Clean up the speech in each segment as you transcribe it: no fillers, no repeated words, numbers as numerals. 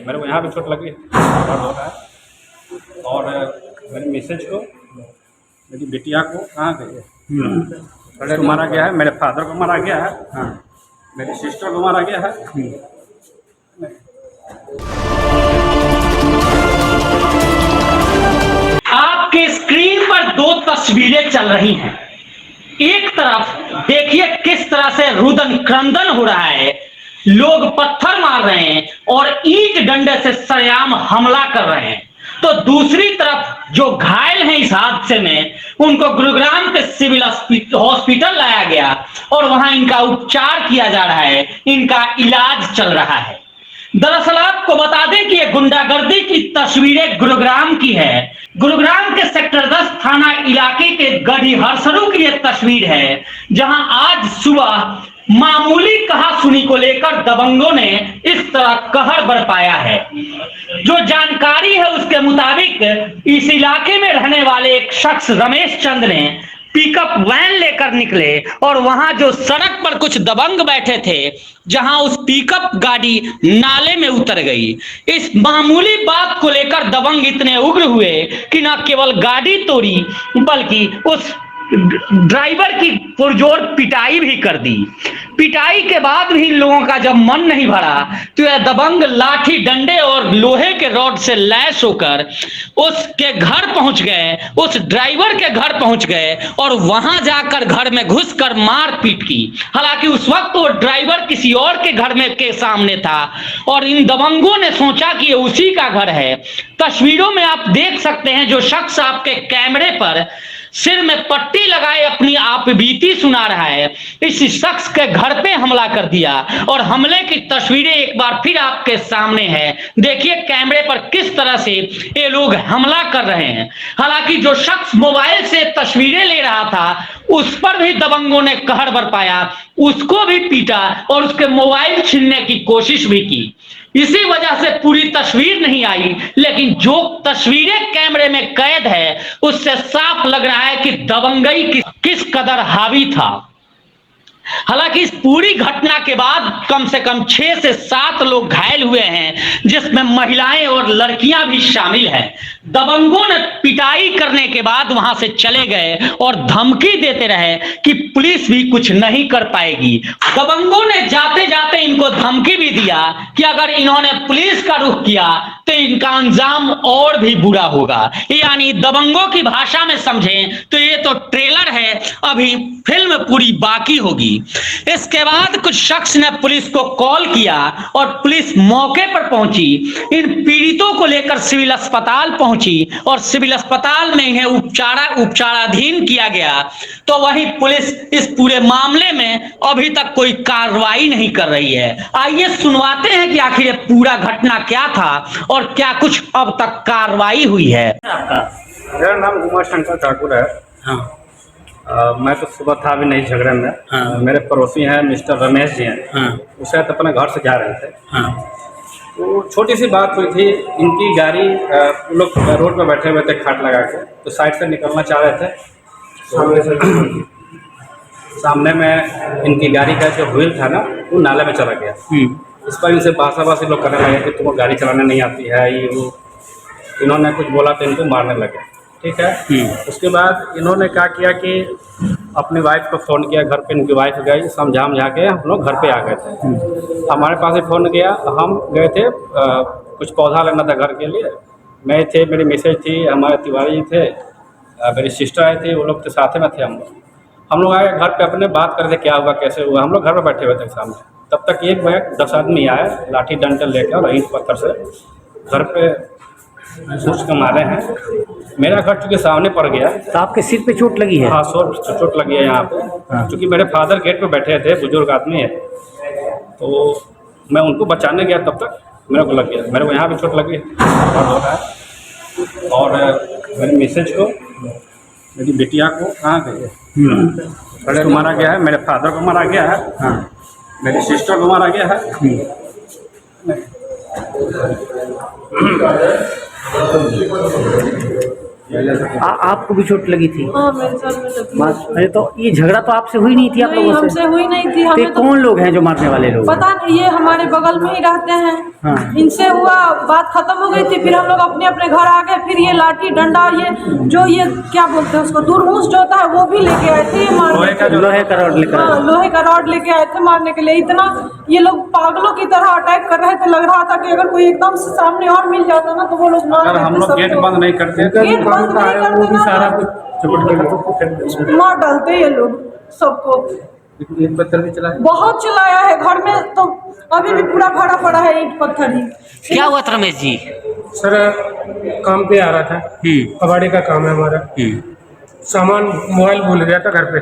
मेरे को यहाँ भी चोट लगी दर्द हो रहा है। और मेरी मिसेज को, मेरी बिटिया को कहाँ गई है, उसको मारा गया है। मेरे फादर को मारा गया है। हाँ, मेरी सिस्टर को मारा गया है। आपके स्क्रीन पर दो तस्वीरें चल रही हैं। एक तरफ देखिए किस तरह से रुदन क्रंदन हो रहा है, लोग पत्थर मार रहे हैं और ईंट डंडे से सरेआम हमला कर रहे हैं। तो दूसरी तरफ जो घायल हैं इस हादसे में, उनको गुरुग्राम के सिविल हॉस्पिटल लाया गया और वहां इनका उपचार किया जा रहा है, इनका इलाज चल रहा है। दरअसल आपको बता दें कि ये गुंडागर्दी की तस्वीरें गुरुग्राम की है। गुरुग्राम के सेक्टर 10 थाना इलाके के गढ़ी हरसरू की ये तस्वीर है, जहां आज सुबह मामूली कहासुनी को लेकर दबंगों ने इस तरह कहर बरपाया है। जो जानकारी है उसके मुताबिक इस इलाके में रहने वाले एक शख्स रमेश चंद ने पिकअप वैन लेकर निकले और वहां जो सड़क पर कुछ दबंग बैठे थे, जहां उस पिकअप गाड़ी नाले में उतर गई। इस मामूली बात को लेकर दबंग इतने उग्र हुए कि न केवल गाड़ी तोड़ी बल्कि उस ड्राइवर की पुरजोर पिटाई भी कर दी। पिटाई के बाद भी लोगों का जब मन नहीं भरा तो यह दबंग लाठी डंडे और लोहे के रॉड से लैस होकर उसके घर पहुंच गए, उस ड्राइवर के घर पहुंच गए और वहां जाकर घर में घुसकर मारपीट की। हालांकि उस वक्त वो ड्राइवर किसी और के घर में के सामने था और इन दबंगों ने सोचा कि ये उसी का घर है। तस्वीरों में आप देख सकते हैं जो शख्स आपके कैमरे पर सिर में पट्टी लगाए अपनी आप बीती सुना रहा है, इस शख्स के घर पे हमला कर दिया और हमले की तस्वीरें एक बार फिर आपके सामने है। देखिए कैमरे पर किस तरह से ये लोग हमला कर रहे हैं। हालांकि जो शख्स मोबाइल से तस्वीरें ले रहा था उस पर भी दबंगों ने कहर बरपाया, उसको भी पीटा और उसके मोबाइल छीनने की कोशिश भी की। इसी वजह से पूरी तस्वीर नहीं आई, लेकिन जो तस्वीरें कैमरे में कैद है उससे साफ लग रहा है कि दबंगई किस कदर हावी था। हालांकि इस पूरी घटना के बाद कम से कम 6 से 7 लोग घायल हुए हैं, जिसमें महिलाएं और लड़कियां भी शामिल हैं। दबंगों ने पिटाई करने के बाद वहां से चले गए और धमकी देते रहे कि पुलिस भी कुछ नहीं कर पाएगी। दबंगों ने जाते जाते इनको धमकी भी दिया कि अगर इन्होंने पुलिस का रुख किया तो इनका अंजाम और भी बुरा होगा। यानी दबंगों की भाषा में समझें तो ये तो ट्रेलर है, अभी फिल्म पूरी बाकी होगी। इसके बाद कुछ शख्स ने पुलिस को कॉल किया और पुलिस मौके पर पहुंची, इन पीड़ितों को लेकर सिविल अस्पताल पहुंची और सिविल अस्पताल में इन्हें उपचाराधीन किया गया। तो वही पुलिस इस पूरे मामले में अभी तक कोई कार्रवाई नहीं कर रही है। आइए सुनवाते हैं कि आखिर ये पूरा घटना क्या था और क्या कुछ अब तक कार्रवाई हुई है। मेरा नाम उमा शंकर ठाकुर है। हाँ। मैं तो सुबह था भी नहीं झगड़े में। हाँ। मेरे पड़ोसी हैं मिस्टर रमेश जी हैं। हाँ। वो शायद अपने घर से जा रहे थे। हाँ। तो छोटी सी बात हुई थी, इनकी गाड़ी लोग रोड पर बैठे हुए थे खाट लगा के, तो साइड से निकलना चाह रहे थे। तो सामने में इनकी गाड़ी का जो व्हील था ना वो नाले में चला गया। इस पर इनसे बासाबासी लोग करने लगे कि तुमको गाड़ी चलाने नहीं आती है, ये वो। इन्होंने कुछ बोला तो इनको मारने लगे। ठीक है। उसके बाद इन्होंने क्या किया कि अपनी वाइफ को फ़ोन किया, घर पे इनकी वाइफ गई, समझा के हम लोग घर पे आ गए थे। हमारे पास ही फ़ोन गया, हम गए थे कुछ पौधा लेना था घर के लिए। मैं थे, मेरी मिसेज थी, हमारे तिवारी थे, मेरी सिस्टर आई थी, वो लोग तो साथ में थे। हम लोग आए घर पे, अपने बात करते क्या हुआ कैसे हुआ। हम लोग घर पर बैठे हुए थे सामने। तब तक एक बैग 10 आदमी आए लाठी डंडे लेकर और ईंट पत्थर से घर पे घुस के मारे हैं। मेरा घर चूँकि सामने पड़ गया। तो आपके सिर पे चोट लगी है? हाँ, चोट लगी है यहाँ पे। क्योंकि मेरे फादर गेट पे बैठे थे, बुजुर्ग आदमी है, तो मैं उनको बचाने गया, तब तक मेरे को लग गया। मेरे को यहाँ भी चोट लगी दर्द हो रहा है। और मेरी मिसेज को, मेरी बिटिया को कहाँ गई है, को मारा गया है। मेरे फादर को मारा गया है। हाँ। मेरी सिस्टर को मारा गया है। आपको भी चोट लगी थी? हाँ मेरे सर में लगी। अरे तो ये झगड़ा तो आपसे हुई नहीं थी आप नहीं, लोगों हमसे से? हुई नहीं थी। तो ये हमें तो कौन लोग हैं जो मारने वाले लोग? पता नहीं, ये हमारे बगल में ही रहते हैं। हाँ। इनसे हुआ, बात खत्म हो गई थी, फिर हम लोग अपने अपने घर आ गए। फिर ये लाठी डंडा, ये जो ये क्या बोलते हैं उसको, दूरमूस जो होता है वो भी लेके आए थे ये मारने के लिए। लोहे का रॉड लेकर हाँ, आए। लोहे का रॉड लेके आए थे मारने के लिए। इतना ये लोग पागलों की तरह अटैक कर रहे थे। लग रहा था कि अगर कोई एकदम से सामने और मिल जाता ना तो वो लोग मार अगर हम देते लोग गेट सबको। बंद नहीं करते गेट बंद नहीं करते ना, मार डालते ये लोग सबको। ईंट पत्थर भी चला बहुत चलाया है घर में, तो अभी भी पूरा भरा पड़ा है ईंट पत्थर ही। क्या हुआ था रमेश जी? सर काम पे आ रहा था, कबाड़ी का काम है हमारा। सामान मोबाइल भूल गया था घर पे,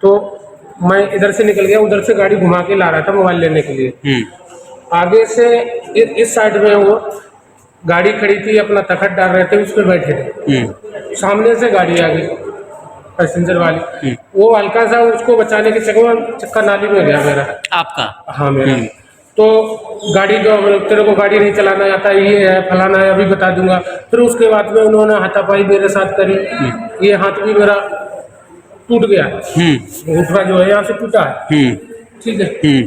तो मैं इधर से निकल गया, उधर से गाड़ी घुमा के ला रहा था मोबाइल लेने के लिए। आगे से इस साइड में वो गाड़ी खड़ी थी, अपना तखत डाल रहे थे, उस पर बैठे थे। सामने से गाड़ी आ गई पैसेंजर वाली, वो हल्का सा उसको बचाने के चक्कर नाली में गया मेरा। आपका? हाँ मेरा। तो गाड़ी को, तेरे को गाड़ी नहीं चलाना आता, ये है फलाना है, अभी बता दूंगा। फिर उसके बाद में उन्होंने हाथापाई मेरे साथ करी। ये हाथ भी मेरा टूट गया, घुटना जो है यहाँ से टूटा है, ठीक है।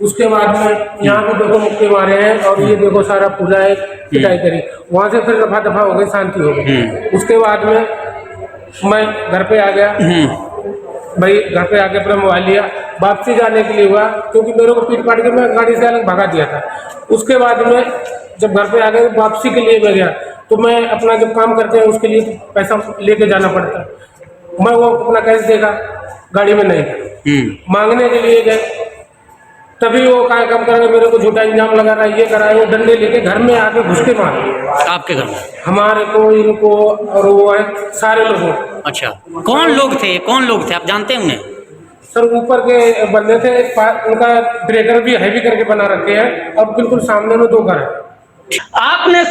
उसके बाद में यहाँ भी देखो मुक्के मारे हैं, और ये देखो सारा पूरा है, पिटाई करी। वहाँ से फिर दफा दफा हो गई, शांति हो गई। उसके बाद में मैं घर पे आ गया। भाई घर पे आके अपना मोबाइल लिया, वापसी जाने के लिए हुआ, क्योंकि मेरे को पीट पाट के मैं गाड़ी से अलग भगा दिया था। उसके बाद में जब घर पे आ गए, वापसी के लिए मैं गया, तो मैं अपना जब काम करते हैं उसके लिए पैसा लेके जाना पड़ता है। मैं वो अपना कैश देगा, गाड़ी में नहीं, मांगने के लिए गए, तभी वो क्या काम कर रहे, मेरे को झूठा इल्जाम लगा रहा है, ये करा है, वो डंडे लेके घर में आके घुस के मारे। आपके घर में? हमारे को, इनको, और वो है सारे लोगों। अच्छा, कौन लोग थे? कौन लोग थे, आप जानते हैं उन्हें? सर ऊपर के बंदे थे, उनका ब्रेकर भी हैवी करके बना रखे हैं, और बिल्कुल सामने में 2 घर है। आपने